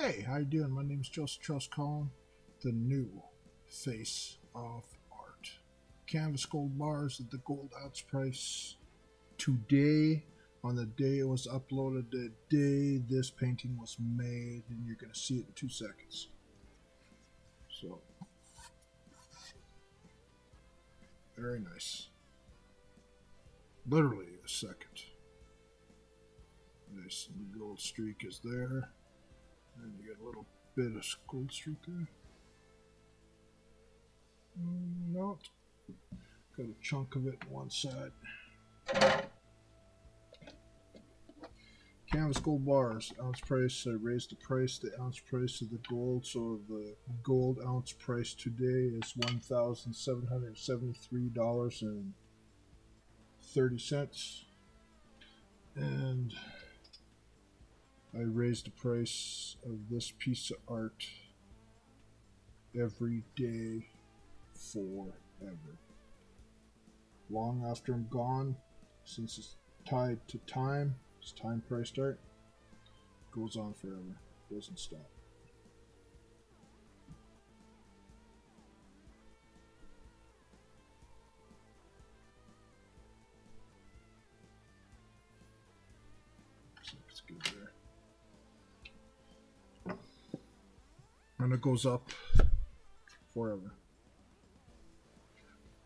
Hey, how you doing? My name is Joseph Charles Colin, the new face of art. Canvas gold bars at the gold ounce price today. On the day it was uploaded, the day this painting was made, and you're going to see it in 2 seconds. So, very nice. Literally a second. Nice, and the gold streak is there. And you get a little bit of gold streak there. No, got a chunk of it on one side. Canvas gold bars, ounce price. I raised the price, the ounce price of the gold. So the gold ounce price today is $1,773.30. And I raised the price of this piece of art every day forever. Long after I'm gone, since it's tied to time, it's time priced art, goes on forever, doesn't stop. So it's good there. And it goes up forever.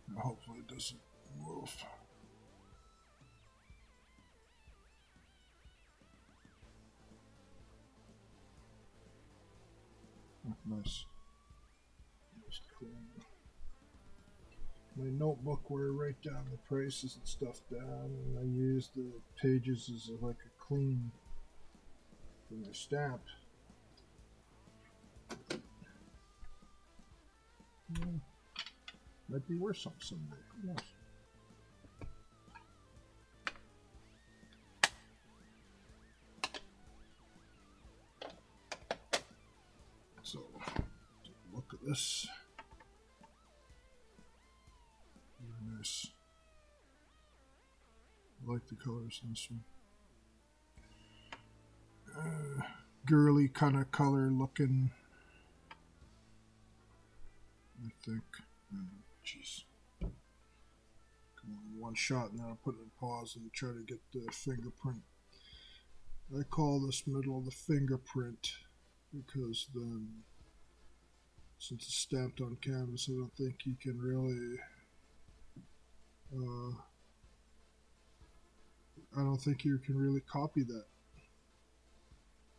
Now hopefully it doesn't move. Oh, nice. Just clean. My notebook where I write down the prices and stuff down, and I use the pages as like a clean for my stamp. Yeah. Might be worth something someday. Who knows? So, take a look at this. Very nice. I like the colors in this one. Girly kind of color looking, I think. Jeez. Come on, one shot and then I'll put it in pause and try to get the fingerprint. I call this middle the fingerprint because then, since it's stamped on canvas, I don't think you can really, I don't think you can really copy that.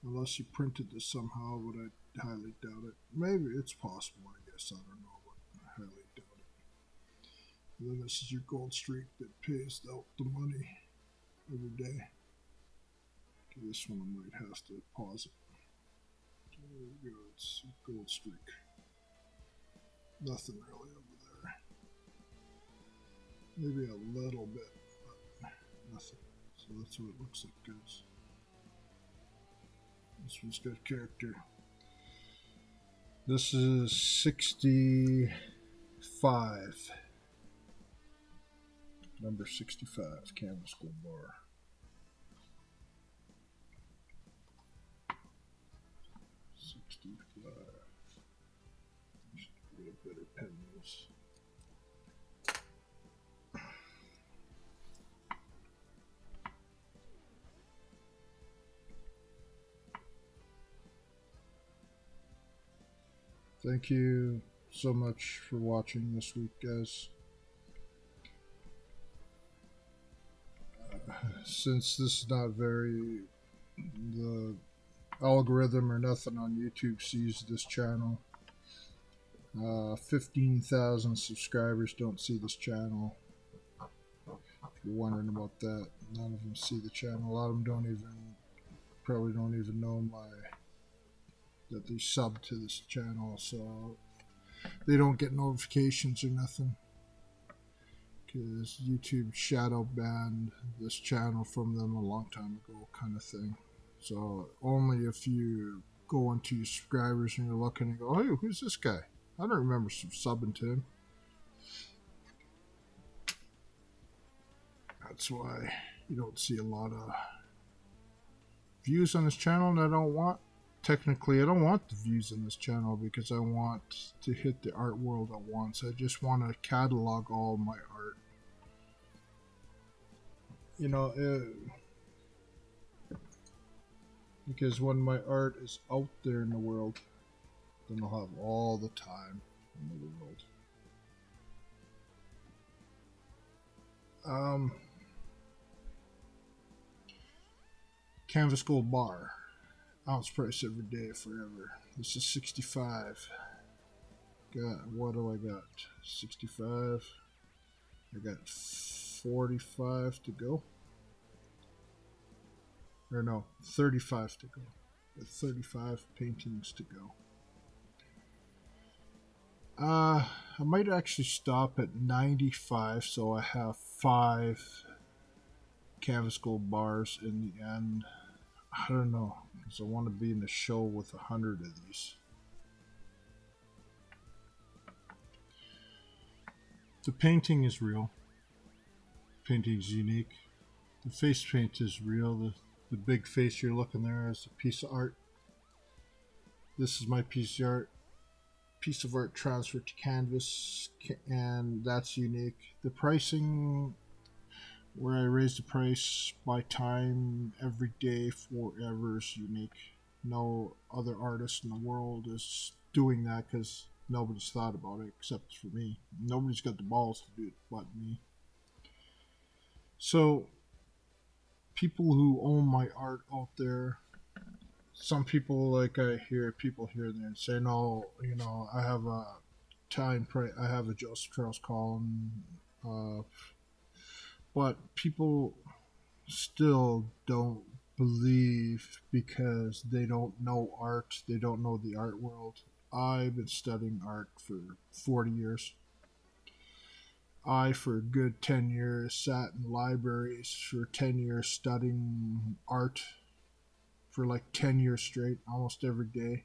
Unless you printed this somehow, but I highly doubt it. Maybe it's possible, I guess. I don't know, but I highly doubt it. And then this is your gold streak that pays out the money every day. Okay, this one I might have to pause it. There we go, it's a gold streak. Nothing really over there. Maybe a little bit, but nothing. So that's what it looks like, guys. This one's got character. This is 65. Number 65, canvas gold bar. Should get a better pen use. Thank you so much for watching this week, guys. Since this is not very, the algorithm or nothing on YouTube sees this channel. 15,000 subscribers don't see this channel. If you're wondering about that, none of them see the channel. A lot of them probably don't even know that they sub to this channel, so they don't get notifications or nothing. Because YouTube shadow banned this channel from them a long time ago, kind of thing. So only if you go into your subscribers and you're looking and go, hey, who's this guy? I don't remember subbing to him. That's why you don't see a lot of views on this channel that I don't want. technically I don't want the views in this channel because I want to hit the art world at once. I just want to catalog all my art. You know, because when my art is out there in the world, then I'll have all the time in the world. Canvas gold bar, ounce price every day forever. This is 65. What do I got? 65. I got 45 to go. Or no, 35 to go. With 35 paintings to go. I might actually stop at 95, so I have 5 canvas gold bars in the end. I don't know, because I want to be in the show with 100 of these. The painting is real. The painting is unique. The face paint is real. The big face you're looking there is a piece of art. This is my piece of art. Piece of art transferred to canvas, and that's unique. The pricing, where I raise the price by time every day forever, is unique. No other artist in the world is doing that because nobody's thought about it except for me. Nobody's got the balls to do it but me. So people who own my art out there, some people, like, I hear people here and there say, no, you know, I have a I have a Joseph Charles Colin, but people still don't believe because they don't know art, they don't know the art world. I've been studying art for 40 years. I, for a good 10 years, sat in libraries for 10 years studying art for like 10 years straight, almost every day.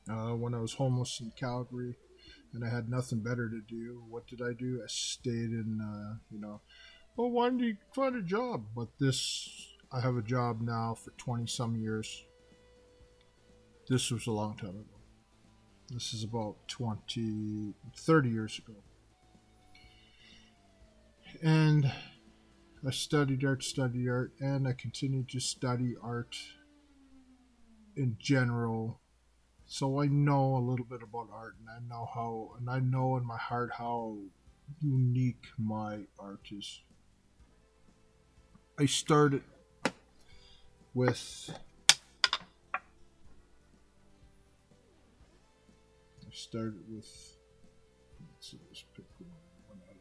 When I was homeless in Calgary and I had nothing better to do, what did I do? I stayed in, well, why didn't you find a job? But I have a job now for 20 some years. This was a long time ago. This is about 30 years ago. And I studied art, and I continue to study art in general. So I know a little bit about art, and I know in my heart how unique my art is. I started with let's see, let's pick one out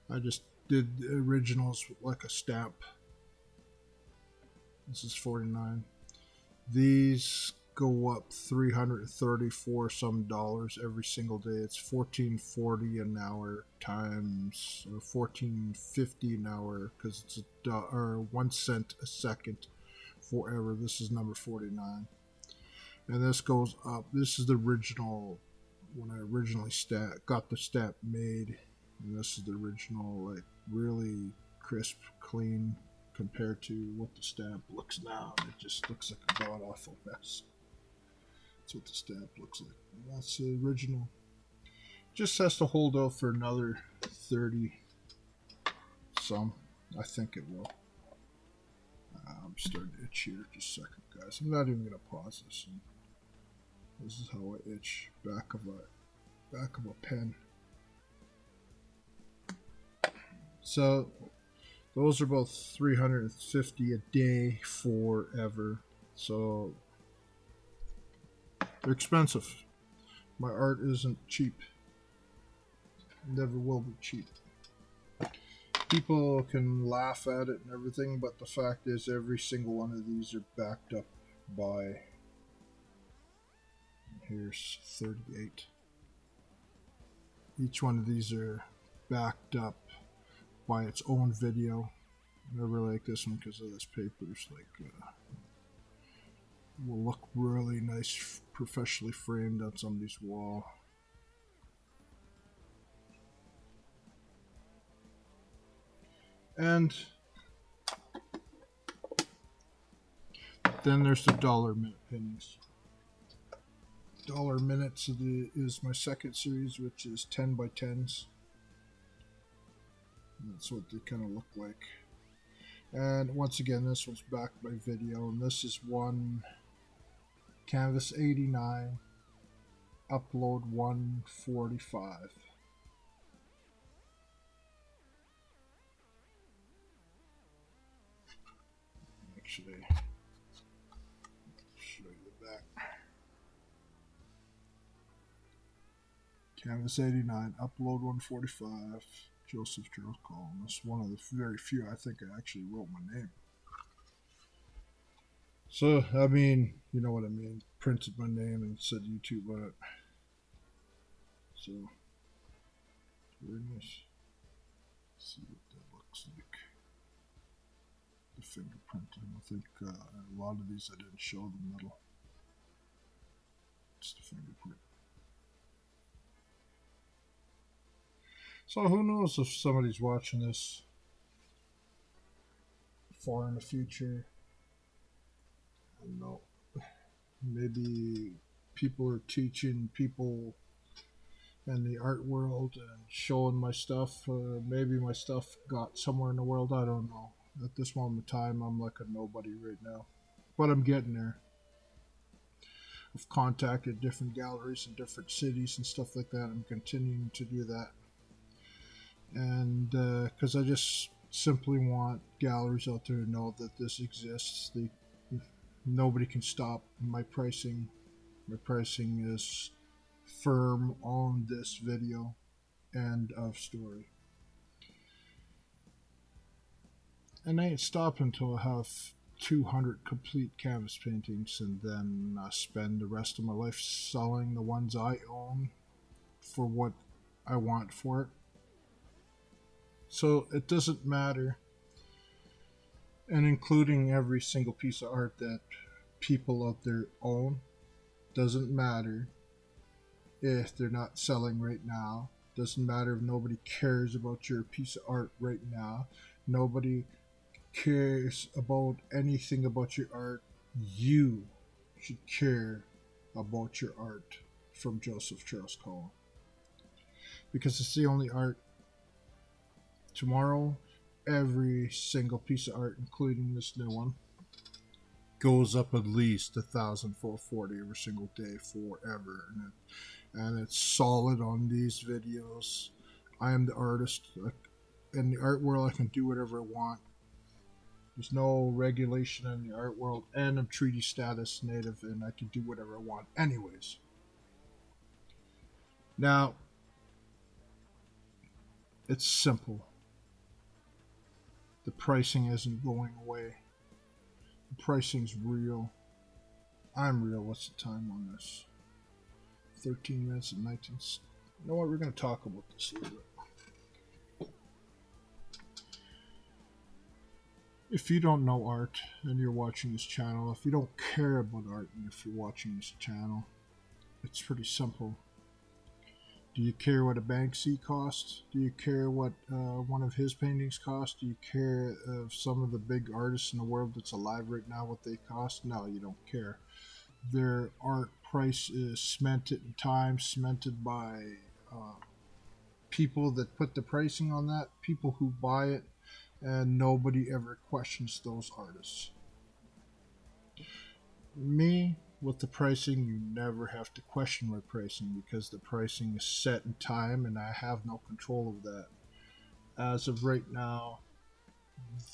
of. I just did the originals with like a stamp. This is 49. These go up $334 some dollars every single day. It's $14.40 an hour times, or $14.50 an hour, because it's or 1 cent a second forever. This is number 49, and this goes up. This is the original when I originally got the stamp made, and this is the original, like, really crisp, clean, compared to what the stamp looks now. It just looks like a god-awful mess. That's what the stamp looks like. And that's the original. Just has to hold out for another 30 some. I think it will. I'm starting to itch here. Just a second, guys. I'm not even going to pause this. This is how I itch. Back of a pen. So those are both $350 a day forever. So they're expensive. My art isn't cheap. Never will be cheap. People can laugh at it and everything, but the fact is every single one of these are backed up by, here's 38. Each one of these are backed up by its own video. I really like this one because of this paper's like will look really nice professionally framed on somebody's wall. And Then there's the dollar-minute paintings. Dollar minutes is my second series, which is 10 by 10s. That's what they kind of look like. And once again, this one's backed by video, and this is one canvas 89, upload 145. Actually, show you the back. Canvas 89, upload 145, CHARLES COLIN. That's one of the very few I think I actually wrote my name. So, I mean, you know what I mean. Printed my name and said YouTube on it. So, very nice. Let's see what that looks like. The fingerprinting. I think a lot of these I didn't show the middle. It's the fingerprint. So who knows if somebody's watching this far in the future. I don't know. Maybe people are teaching people in the art world and showing my stuff. Maybe my stuff got somewhere in the world. I don't know. At this moment in time, I'm like a nobody right now. But I'm getting there. I've contacted different galleries in different cities and stuff like that. I'm continuing to do that. And because I just simply want galleries out there to know that this exists. Nobody can stop my pricing. My pricing is firm on this video. End of story. And I ain't stopping until I have 200 complete canvas paintings, and then spend the rest of my life selling the ones I own for what I want for it. So it doesn't matter, and including every single piece of art that people out there own, doesn't matter if they're not selling right now. Doesn't matter if nobody cares about your piece of art right now. Nobody cares about anything about your art. You should care about your art from CHARLES COLIN, because it's the only art. Tomorrow, every single piece of art, including this new one, goes up at least 1,440 every single day forever, and it's solid on these videos. I am the artist. In the art world, I can do whatever I want. There's no regulation in the art world, and I'm treaty status native, and I can do whatever I want anyways. Now, it's simple. The pricing isn't going away. The pricing's real. I'm real. What's the time on this? 13 minutes and 19. You know what? We're going to talk about this a little bit. If you don't know art and you're watching this channel, if you don't care about art and if you're watching this channel, it's pretty simple. Do you care what a Banksy costs? Do you care what one of his paintings cost? Do you care if some of the big artists in the world that's alive right now, what they cost? No, you don't care. Their art price is cemented in time, cemented by people that put the pricing on that, people who buy it, and nobody ever questions those artists. Me, with the pricing, you never have to question my pricing, because the pricing is set in time and I have no control of that. As of right now,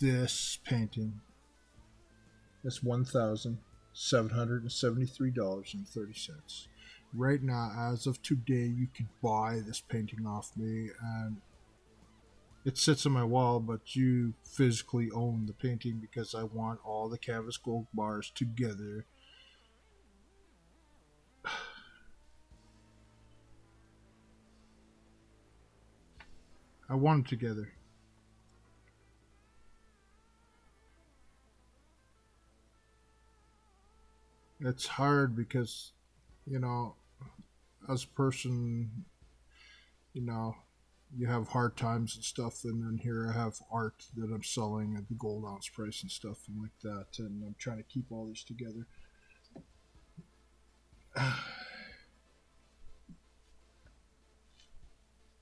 this painting is $1,773.30. Right now, as of today, you could buy this painting off me, and it sits on my wall, but you physically own the painting, because I want all the canvas gold bars together. I want them together. It's hard because, you know, as a person, you know, you have hard times and stuff, and then here I have art that I'm selling at the gold ounce price and stuff and like that, and I'm trying to keep all these together.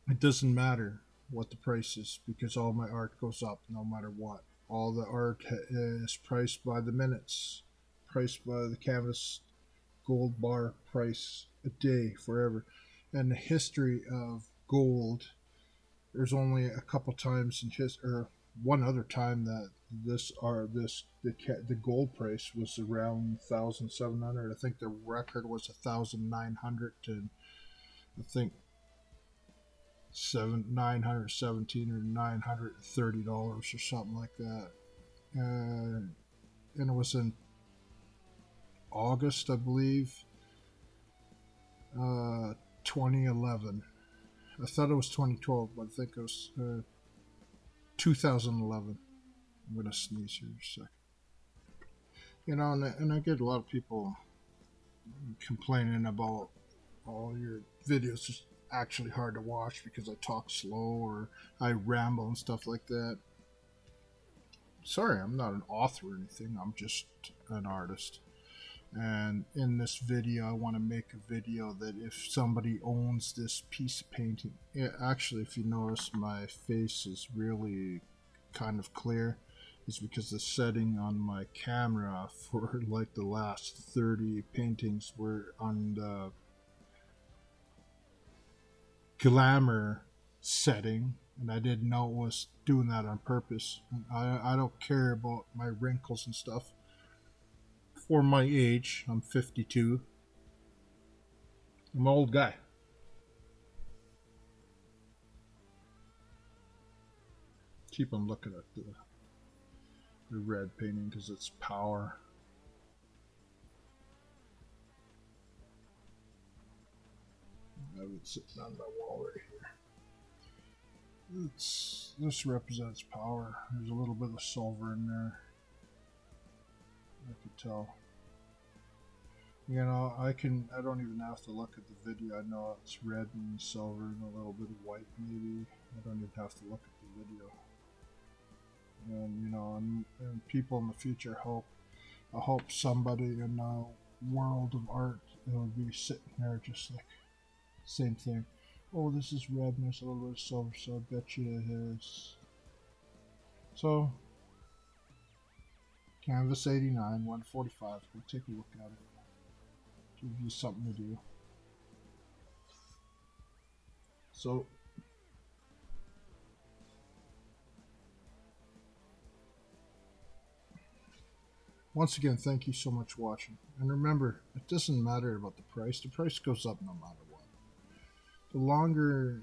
It doesn't matter what the price is because all my art goes up no matter what. All the art is priced by the minutes, priced by the canvas gold bar price a day forever. And the history of gold, there's only a couple times in history, or one other time that the gold price was around 1,700. I think the record was 1,900, and I think 917 or $930 or something like that. And it was in August, I believe, 2011. I thought it was 2012, but I think it was 2011. I'm gonna sneeze here in a second. You know, and I get a lot of people complaining about all your videos just actually hard to watch because I talk slow or I ramble and stuff like that. Sorry, I'm not an author or anything. I'm just an artist. And in this video, I want to make a video that if somebody owns this piece of painting, actually, if you notice, my face is really kind of clear. It's because the setting on my camera for like the last 30 paintings were on the glamour setting, and I didn't know it was doing that on purpose. I don't care about my wrinkles and stuff. For my age, I'm 52. I'm an old guy. Keep on looking at the red painting because it's power. I would sit on my wall right here. This represents power. There's a little bit of silver in there. I could tell. You know, I don't even have to look at the video. I know it's red and silver and a little bit of white maybe. I don't even have to look at the video. And you know, and people in the future I hope somebody in the world of art will be sitting there just like same thing. Oh, this is red and there's a little bit of silver, so I bet you it is. So Canvas 89, 145. We'll take a look at it. Give you something to do. So once again, thank you so much for watching. And remember, it doesn't matter about the price. The price goes up no matter what. The longer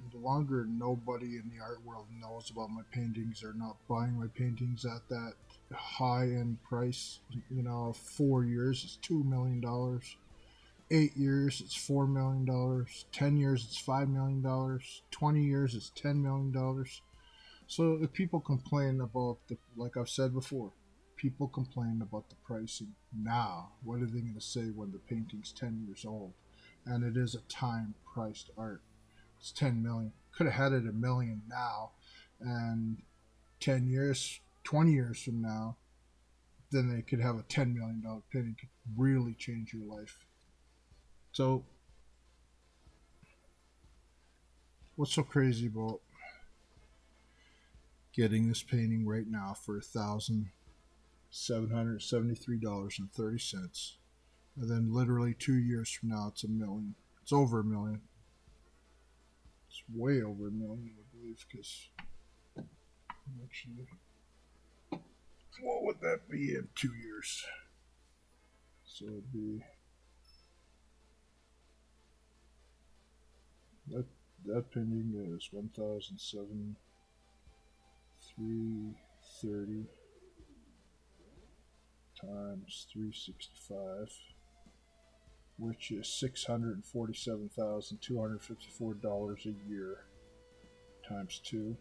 nobody in the art world knows about my paintings or not buying my paintings at that high-end price, you know, 4 years it's $2 million. 8 years it's $4 million. 10 years it's $5 million. 20 years it's $10 million. So if people complain about like I've said before, people complain about the pricing now. What are they going to say when the painting's 10 years old? And it is a time-priced art. It's 10 million. Could have had it a million now, and 10 years, 20 years from now, then they could have a $10 million painting. Could really change your life. So, what's so crazy about getting this painting right now for $1,773.30, and then literally 2 years from now, it's a million. It's over a million. It's way over a million, I believe, because actually, what would that be in 2 years? So it'd be that painting is 1,730 times 365, which is $647,254 a year, times 2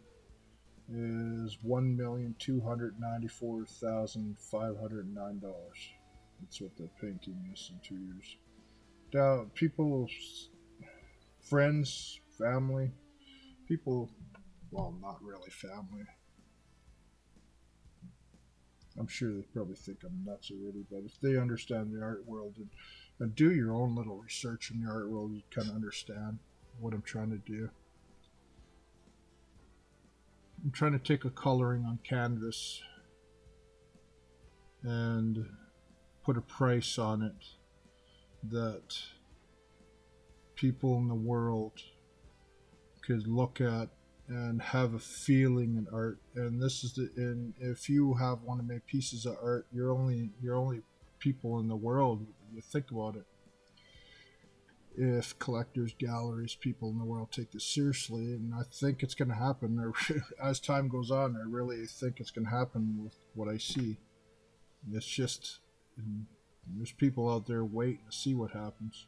is $1,294,509. That's what that painting is in 2 years. Now, people, friends, family, people Well, not really family. I'm sure they probably think I'm nuts already, but if they understand the art world and do your own little research in the art world, you kind of understand what I'm trying to do. I'm trying to take a coloring on canvas and put a price on it that people in the world could look at and have a feeling in art. And this is the and if you have one of my pieces of art, you're only people in the world. You think about it. If collectors, galleries, people in the world take this seriously, and I think it's going to happen. As time goes on, I really think it's going to happen with what I see. It's just there's people out there waiting to see what happens.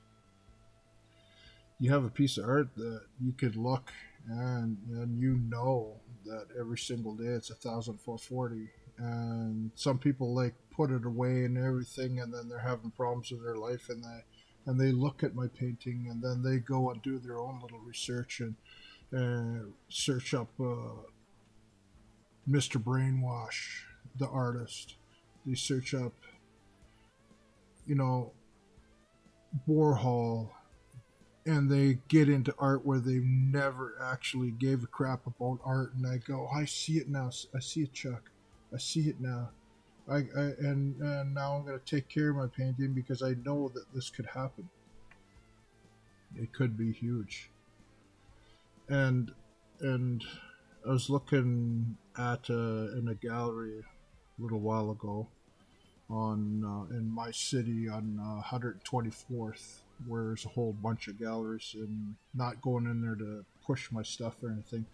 You have a piece of art that you could look and you know that every single day it's 1,440, and some people like put it away and everything, and then they're having problems with their life, and they look at my painting, and then they go and do their own little research and search up Mr. Brainwash, the artist. They search up, you know, Warhol, and they get into art where they never actually gave a crap about art. And I go, I see it now. I see it, Chuck. I see it now. And now I'm going to take care of my painting because I know that this could happen. It could be huge. And and I was looking at in a gallery a little while ago on in my city on 124th, where there's a whole bunch of galleries, and not going in there to push my stuff or anything,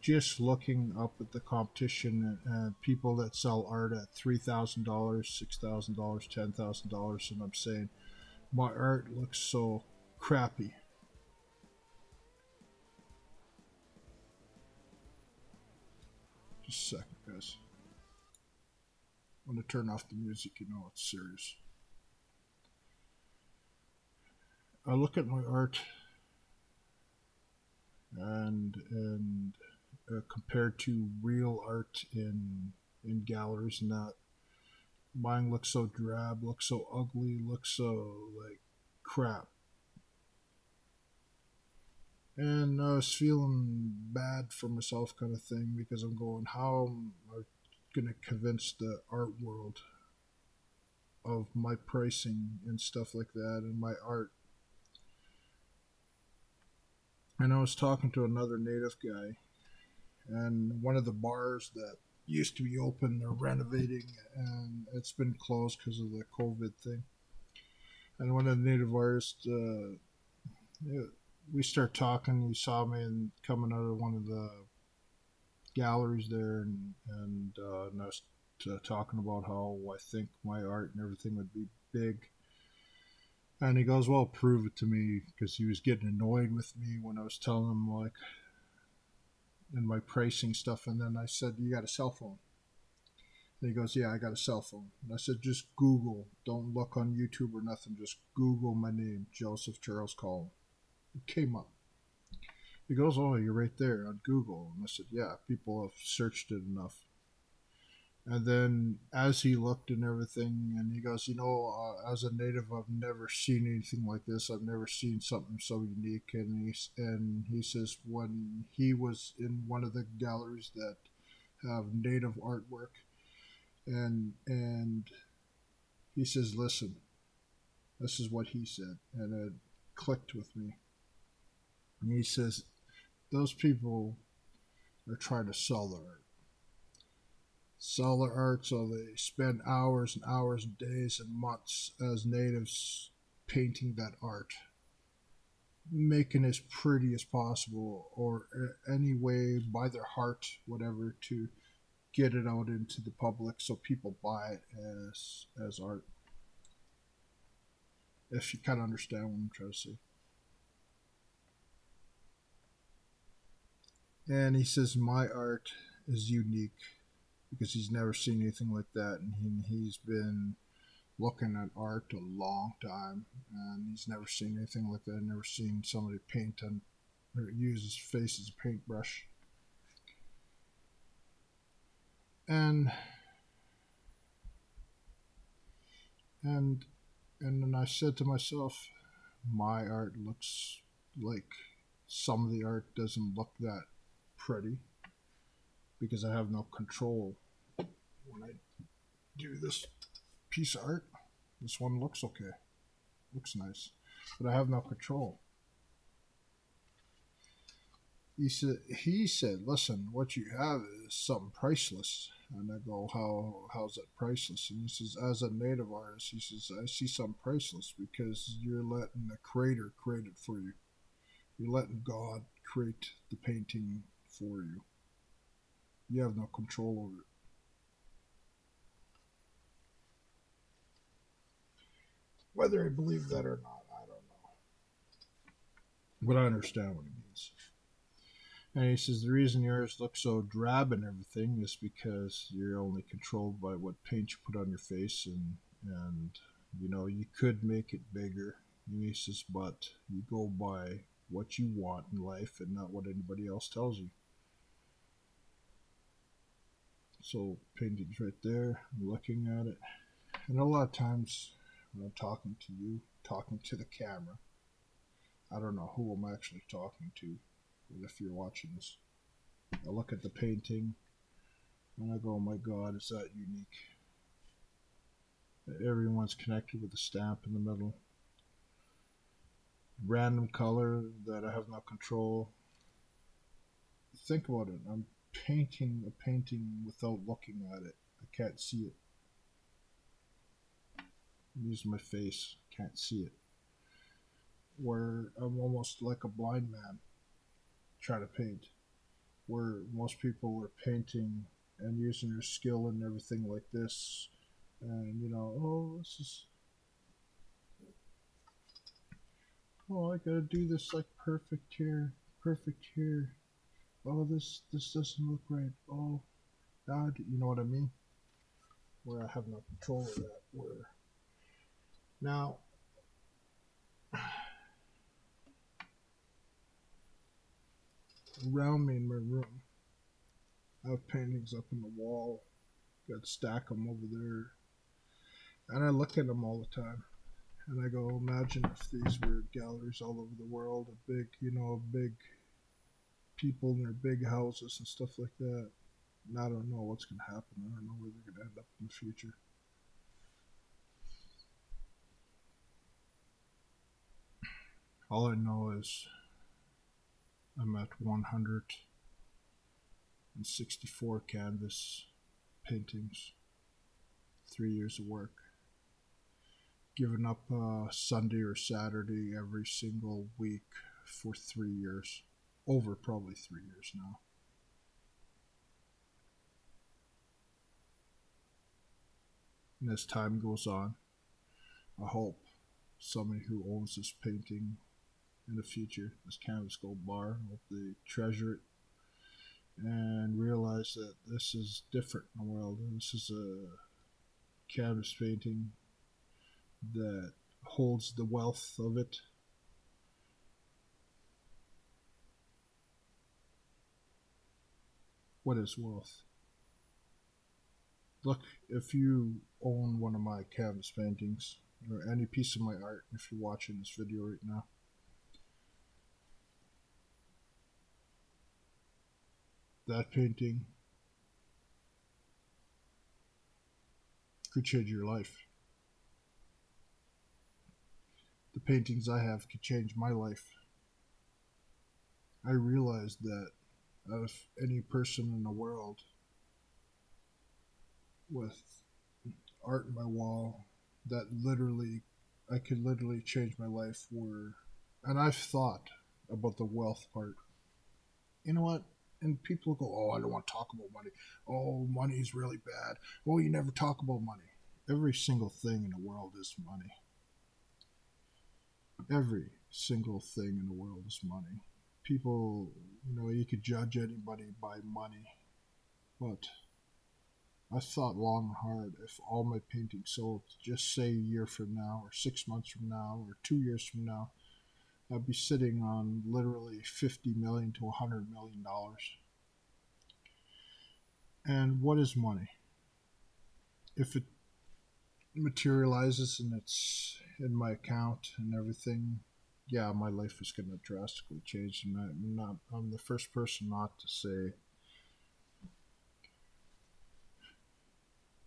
just looking up at the competition and people that sell art at $3,000, $6,000, $10,000, and I'm saying my art looks so crappy. Just a second, guys. I'm going to turn off the music. You know it's serious. I look at my art and compared to real art in galleries, and that mine looks so drab, looks so ugly, looks so like crap. And I was feeling bad for myself, kind of thing, because I'm going, how am I going to convince the art world of my pricing and stuff like that and my art? And I was talking to another native guy, and one of the bars that used to be open, they're renovating, and it's been closed because of the COVID thing. And one of the native artists, yeah, we start talking. He saw me and coming out of one of the galleries there, and I was talking about how I think my art and everything would be big. And he goes, "Well, prove it to me," because he was getting annoyed with me when I was telling him like in my pricing stuff. And then I said, "You got a cell phone?" And he goes, "Yeah, I got a cell phone." And I said, "Just Google. Don't look on YouTube or nothing. Just Google my name, Joseph Charles Colin." It came up. He goes, "Oh, you're right there on Google." And I said, "Yeah, people have searched it enough." And then as he looked and everything, and he goes, "As a native, I've never seen anything like this. I've never seen something so unique." And he says when he was in one of the galleries that have native artwork, and he says, "Listen, this is what he said," and it clicked with me. And he says, "Those people are trying to sell their art, so they spend hours and hours, days and months as natives painting that art, making it as pretty as possible, or any way by their heart, whatever, to get it out into the public so people buy it as art." If you kind of understand what I'm trying to say. And he says my art is unique because he's never seen anything like that, and he's been looking at art a long time, and he's never seen anything like that. Never seen somebody paint and or use his face as a paintbrush. And and and then I said to myself, my art looks like some of the art doesn't look that pretty because I have no control when I do this piece of art. This one looks okay, looks nice, but I have no control. He said, listen, what you have is something priceless. And I go, how's that priceless? And he says, as a native artist, he says, I see something priceless because you're letting the creator create it for you. You're letting God create the painting for you. You have no control over it. Whether I believe that or not, I don't know. But I understand what he means. And he says the reason yours looks so drab and everything is because you're only controlled by what paint you put on your face, and you know you could make it bigger. And he says, but you go by what you want in life and not what anybody else tells you. So painting's right there. I'm looking at it, and a lot of times when I'm talking to you, talking to the camera, I don't know who I'm actually talking to. If you're watching this, I look at the painting and I go, oh my God, is that unique? Everyone's connected with a stamp in the middle. Random color that I have no control. Think about it. I'm painting a painting without looking at it. I can't see it. I'm using my face. I can't see it. Where I'm almost like a blind man trying to paint. Where most people are painting and using their skill and everything like this. And you know, oh, this is, oh, I gotta do this like perfect here, perfect here. Oh, this doesn't look right. Oh, God, you know what I mean? Where I have no control of that. Where now, around me in my room, I have paintings up on the wall. Got to stack them over there, and I look at them all the time. And I go, imagine if these were galleries all over the world, a big, you know, big people in their big houses and stuff like that. And I don't know what's going to happen. I don't know where they're going to end up in the future. All I know is I'm at 164 canvas paintings, 3 years of work. Given up Sunday or Saturday every single week for 3 years. Over probably 3 years now. And as time goes on, I hope somebody who owns this painting in the future, this canvas gold bar, I hope they treasure it and realize that this is different in the world. This is a canvas painting that holds the wealth of it. What is wealth? Look, if you own one of my canvas paintings or any piece of my art, if you're watching this video right now, that painting could change your life. The paintings I have could change my life. I realized that if any person in the world with art in my wall, that literally, I could literally change my life. And I've thought about the wealth part. You know what? And people go, oh, I don't want to talk about money. Oh, money's really bad. Oh, you never talk about money. Every single thing in the world is money. Every single thing in the world is money. People, you know, you could judge anybody by money, but I thought long and hard. If all my paintings sold, just say a year from now, or 6 months from now, or 2 years from now, I'd be sitting on literally $50 million to $100 million. And what is money? If it materializes and it's in my account and everything, yeah, my life is going to drastically change. And I'm the first person not to say.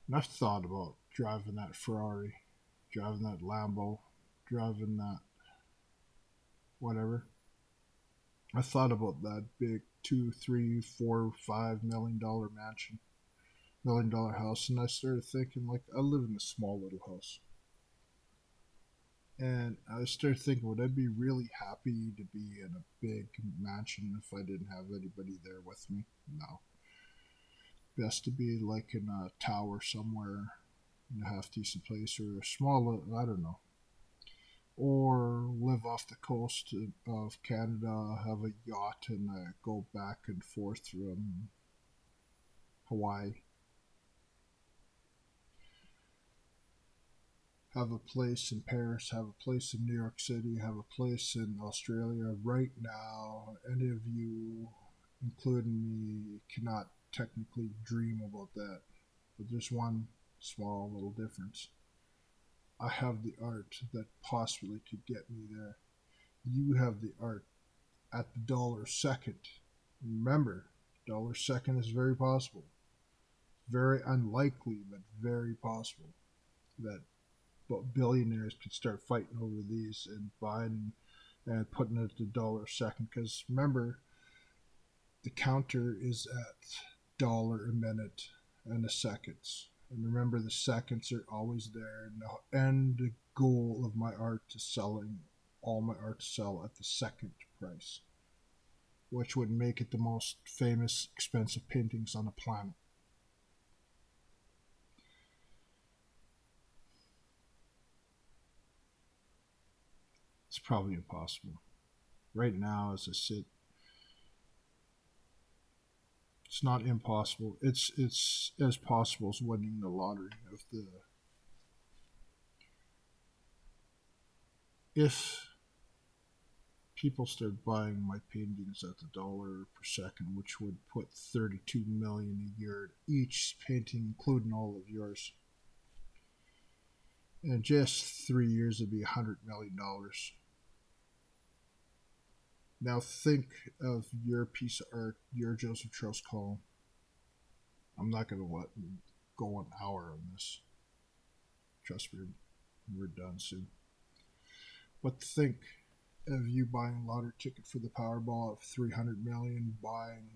And I've thought about driving that Ferrari, driving that Lambo, driving that whatever. I thought about that big $2, $3, $4, $5 million mansion, $1 million house, and I started thinking like I live in a small little house. And I started thinking, would I be really happy to be in a big mansion if I didn't have anybody there with me? No. Best to be like in a tower somewhere in a half decent place or a small, I don't know. Or live off the coast of Canada, have a yacht, and go back and forth from Hawaii. Have a place in Paris, have a place in New York City, have a place in Australia. Right now, any of you, including me, cannot technically dream about that. But there's one small little difference. I have the art that possibly could get me there. You have the art at the dollar second. Remember, dollar second is very possible. Very unlikely, but very possible that billionaires could start fighting over these and buying and putting it at the dollar second. Because remember, the counter is at dollar a minute and the seconds. And remember, the seconds are always there. And the end goal of my art is selling all my art to sell at the second price, which would make it the most famous, expensive paintings on the planet. It's probably impossible. Right now, as I sit, it's not impossible. It's as possible as winning the lottery. If people start buying my paintings at the dollar per second, which would put 32 million a year each painting, including all of yours, in just 3 years, it'd be $100 million. Now think of your piece of art, your Joseph Charles Colin. I'm not going to let go an hour on this. Trust me, we're done soon. But think of you buying a lottery ticket for the Powerball of 300 million, buying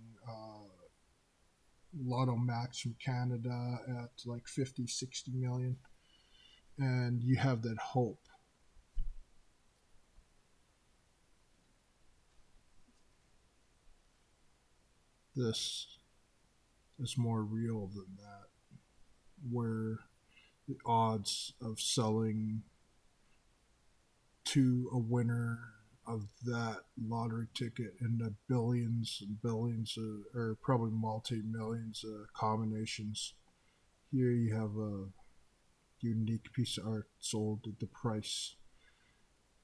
Lotto Max from Canada at like 50, 60 million, and you have that hope. This is more real than that, where the odds of selling to a winner of that lottery ticket in the billions and billions or probably multi-millions combinations. Here you have a unique piece of art sold at the price.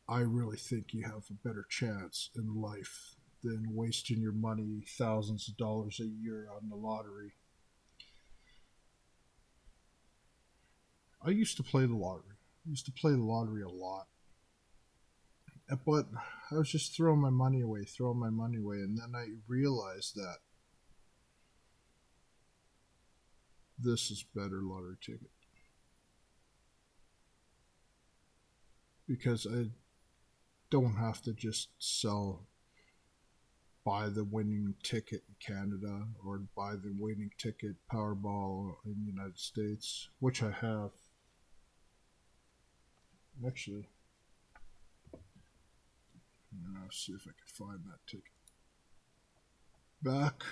I really think you have a better chance in life than wasting your money, thousands of dollars a year on the lottery. I used to play the lottery. I used to play the lottery a lot. But I was just throwing my money away, and then I realized that this is better lottery ticket because I don't have to just buy the winning ticket in Canada or buy the winning ticket Powerball in the United States, which I have. Actually, I'll see if I can find that ticket. Back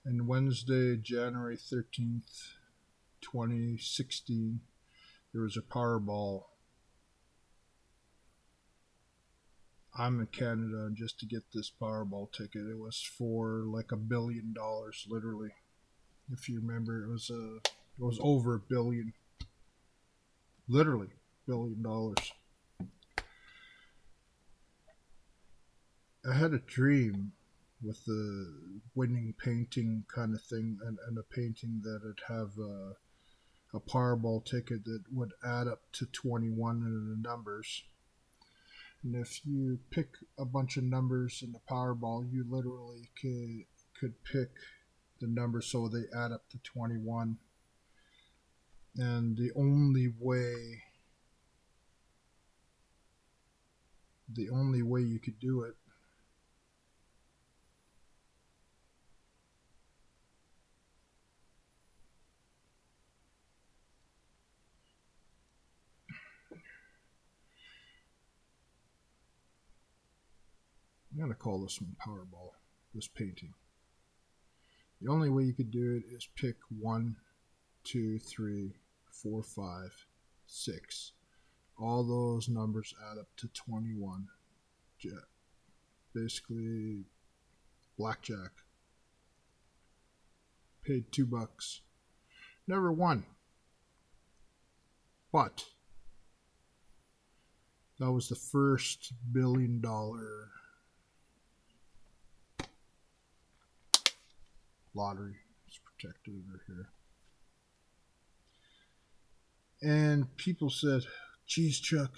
in Wednesday, January 13th, 2016, there was a Powerball. I'm in Canada, and just to get this Powerball ticket, it was for like $1 billion, literally. If you remember, it was over $1 billion, literally $1 billion. I had a dream with the winning painting kind of thing, and a painting that would have a Powerball ticket that would add up to 21 in the numbers. And if you pick a bunch of numbers in the Powerball, you literally could pick the numbers so they add up to 21. And the only way you could do it I'm going to call this one Powerball, this painting. The only way you could do it is pick 1, 2, 3, 4, 5, 6. All those numbers add up to 21. Basically, blackjack. Paid $2. Never won. But that was the first $1 billion lottery. It's protected over here. And people said, geez, Chuck,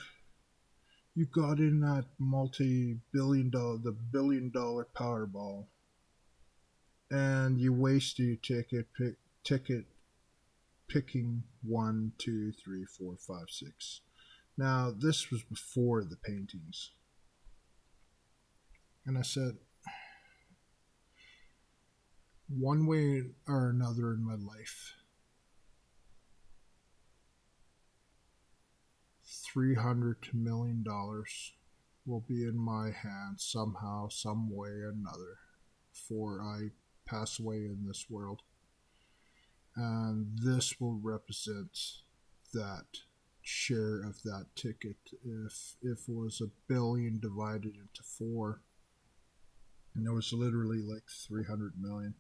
you got in that multi-billion dollar, the $1 billion Powerball, and you wasted your ticket picking 1, 2, 3, 4, 5, 6. Now, this was before the paintings. And I said, one way or another in my life, $300 million will be in my hands somehow, some way or another, before I pass away in this world. And this will represent that share of that ticket. If it was $1 billion divided into 4, and it was literally like 300 million.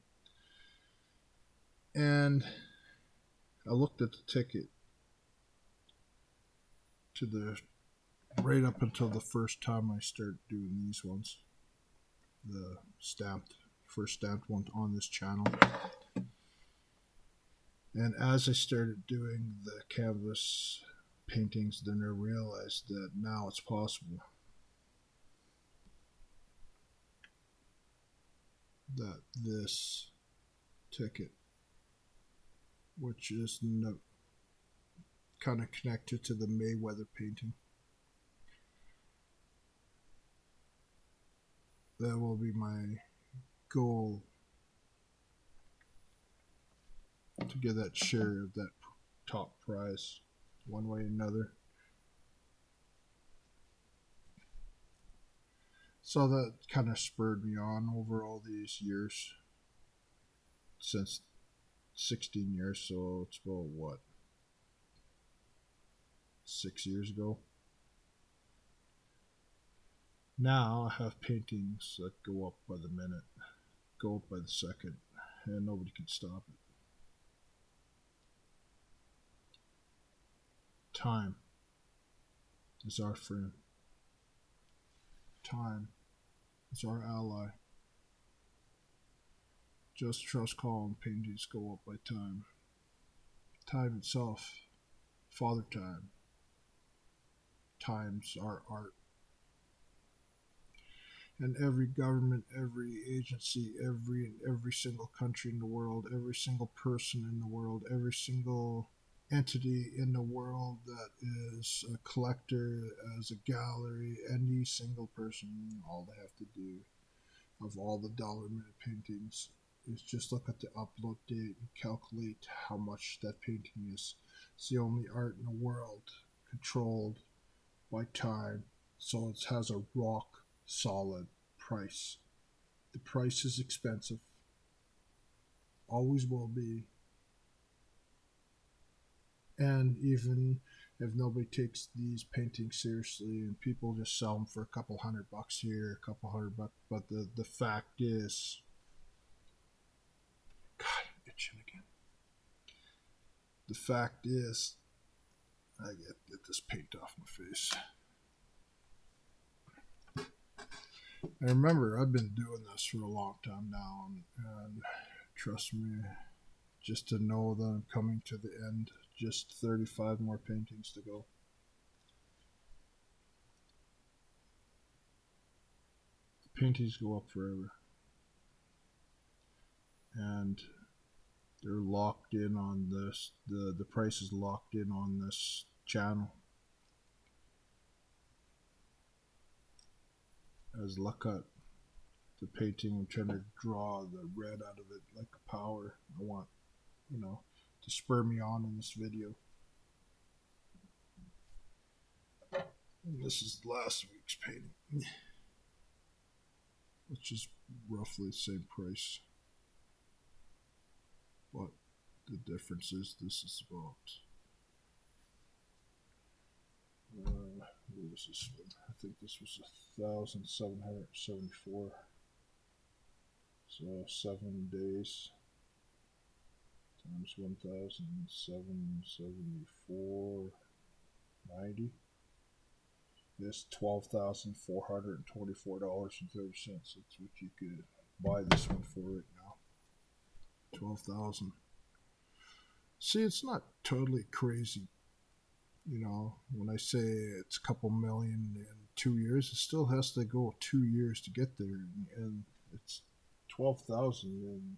And I looked at the ticket to the right up until the first time I started doing these ones, the first stamped one on this channel. And as I started doing the canvas paintings, then I realized that now it's possible that this ticket, which is kind of connected to the Mayweather painting, that will be my goal, to get that share of that top prize one way or another. So that kind of spurred me on over all these years, since 16 years, so it's about what, 6 years ago. Now I have paintings that go up by the minute, go up by the second, and nobody can stop it. Time is our friend. Time is our ally. Just Charles Colin paintings go up by time. Time itself, Father Time. Time's our art. And every government, every agency, every single country in the world, every single person in the world, every single entity in the world that is a collector, as a gallery, any single person, all they have to do of all the dollar-minute paintings is just look at the upload date and calculate how much that painting is. It's the only art in the world controlled by time, so it has a rock solid price. The price is expensive, always will be. And even if nobody takes these paintings seriously and people just sell them for a couple $100 here, a couple $100, but the fact is, God, I'm itching again. The fact is, I get this paint off my face. And remember, I've been doing this for a long time now, and trust me, just to know that I'm coming to the end, just 35 more paintings to go. The paintings go up forever, and they're locked in on this. The price is locked in on this channel. As look at the painting, I'm trying to draw the red out of it like a power. I want, to spur me on in this video. And this is last week's painting, which is roughly the same price. But the difference is this is about what was this one? I think this was 1,774. So 7 days times 1,774.90. This $12,424.30. That's what you could buy this one for right now. 12,000. See, it's not totally crazy. When I say it's a couple million in 2 years, it still has to go 2 years to get there, and it's 12,000. And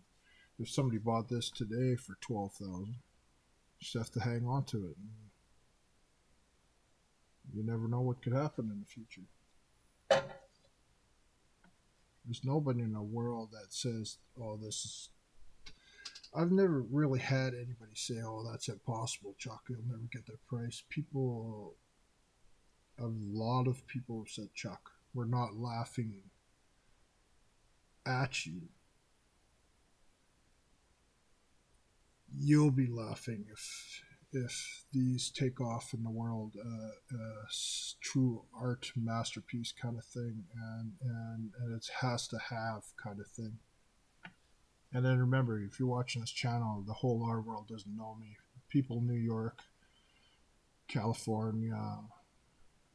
if somebody bought this today for 12,000, you just have to hang on to it. You never know what could happen in the future. There's nobody in the world that says, "Oh, this is." I've never really had anybody say, "Oh, that's impossible, Chuck. You'll never get that price." A lot of people have said, "Chuck, we're not laughing at you. You'll be laughing if these take off in the world, true art masterpiece kind of thing, and it has to have kind of thing." And then remember, if you're watching this channel, the whole art world doesn't know me. People in New York, California,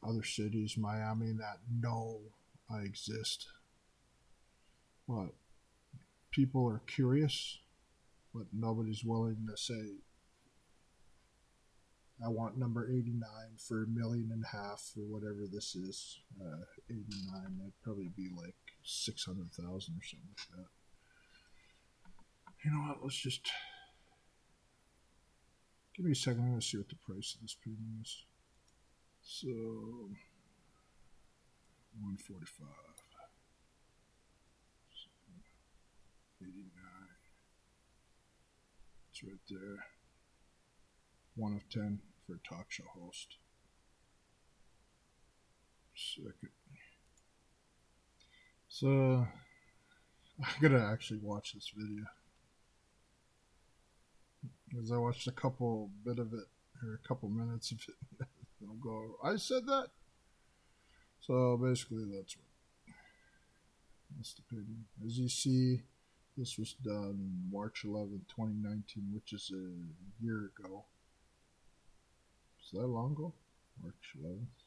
other cities, Miami, that know I exist. But people are curious, but nobody's willing to say, "I want number 89 for $1.5 million," or whatever this is. 89, that'd probably be like 600,000 or something like that. You know what? Let's just give me a second. I'm going to see what the price of this painting is. So 145, 89. It's right there. 1 of 10 for a talk show host. Second. So I'm gonna actually watch this video, because I watched a couple minutes of it. I'll go, "I said that." So basically, that's the painting. As you see, this was done March 11th, 2019, which is a year ago. Is that long ago? March 11th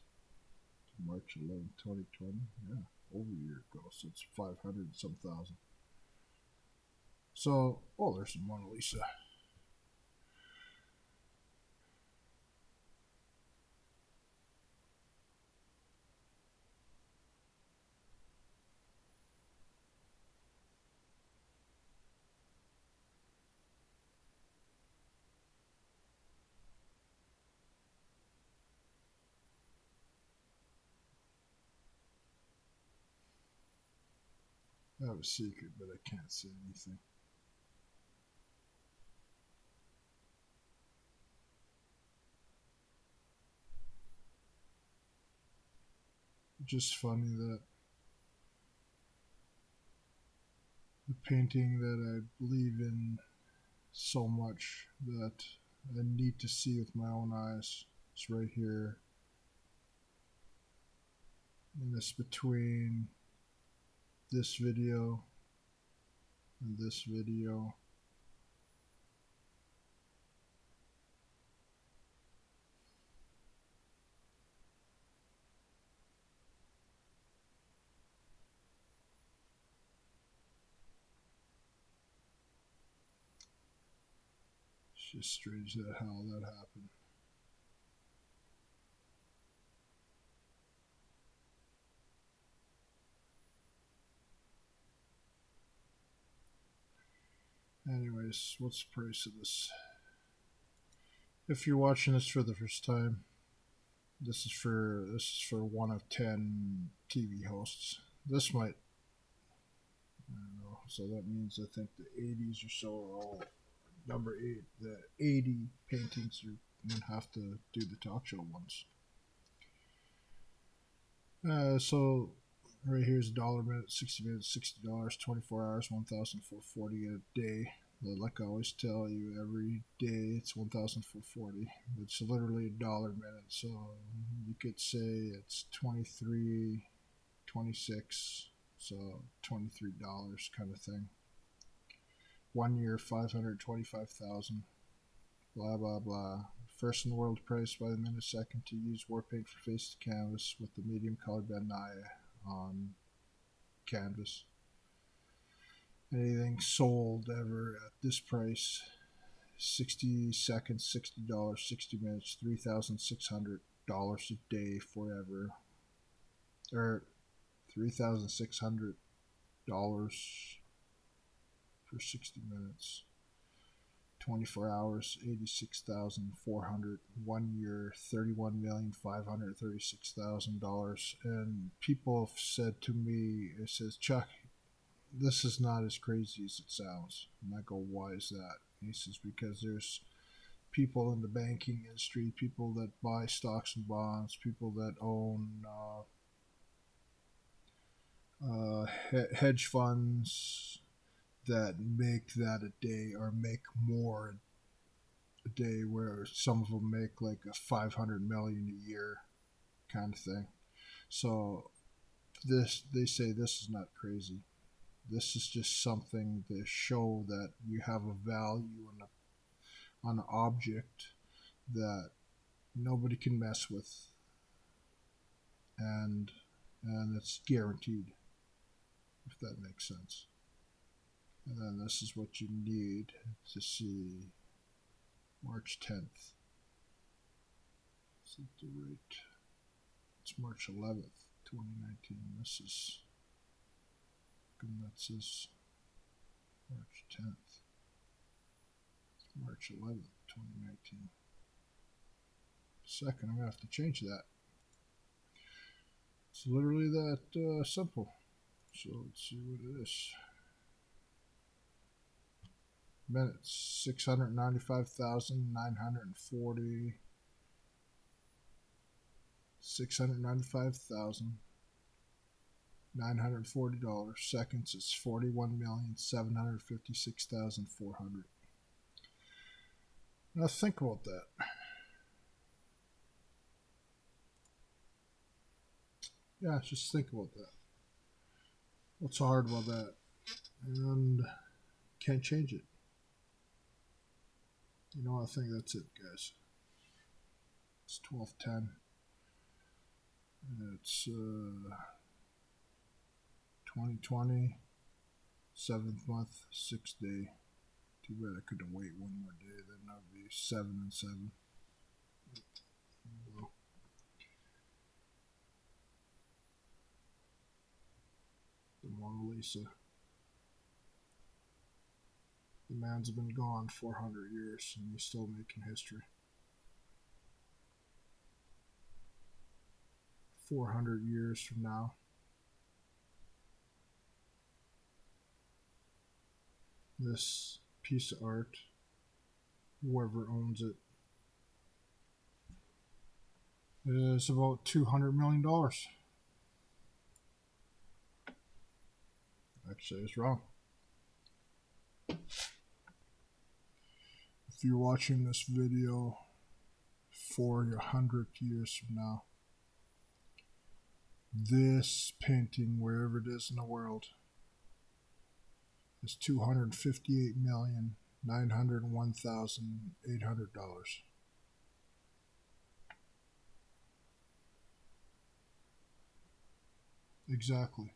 to March 11th, 2020. Yeah, over a year ago. So it's 500 and some thousand. So, oh, there's the Mona Lisa. I have a secret, but I can't say anything. Just funny that the painting that I believe in so much that I need to see with my own eyes is right here. And it's between this video and this video. just strange that how that happened. Anyways, what's the price of this? If you're watching this for the first time, this is for one of 10 TV hosts. This might, I don't know. So that means I think the 80s or so are all number 8. The 80 paintings are going to have to do the talk show ones. So right here's $1 minute, 60 minutes, $60, 24 hours, 1,440 a day. But like I always tell you, every day it's 1,440. It's literally $1 a minute, so you could say it's 23, 26, so $23 kind of thing. 1 year, 525,000. Blah blah blah. First in the world price by the minute second to use Warpaint for face to canvas with the medium color benign on canvas. Anything sold ever at this price, 60 seconds, $60, 60 minutes, $3,600 a day forever. Or $3,600 for 60 minutes. 24 hours, 86,400. 1 year, $31,536,000. And people have said to me, it says, Chuck, this is not as crazy as it sounds. And I go, why is that? He says, because there's people in the banking industry, people that buy stocks and bonds, people that own hedge funds that make that a day or make more a day, where some of them make like a 500 million a year kind of thing. So this, they say this is not crazy. This is just something to show that you have a value on an object that nobody can mess with, and it's guaranteed, if that makes sense. And then this is what you need to see March 10th. Is it the rate? It's March 11th, 2019. This is, and that says March 10th. It's March 11th, 2019. Second, I'm going to have to change that. It's literally that simple. So let's see what it is. Minutes, 695,940. $695,940. Seconds is 41,756,400. Now think about that. Yeah, just think about that. What's so hard about that? And can't change it. You know, I think that's it, guys. It's 12:10. It's 2020, 7th month, 6th day. Too bad I couldn't wait one more day. Then that would be 7 and 7. Well, the Mona Lisa. The man's been gone 400 years and he's still making history. 400 years from now, this piece of art, whoever owns it, is about $200 million. Actually, I was wrong. If you're watching this video 400 years from now, this painting, wherever it is in the world, is $258,901,800. Exactly.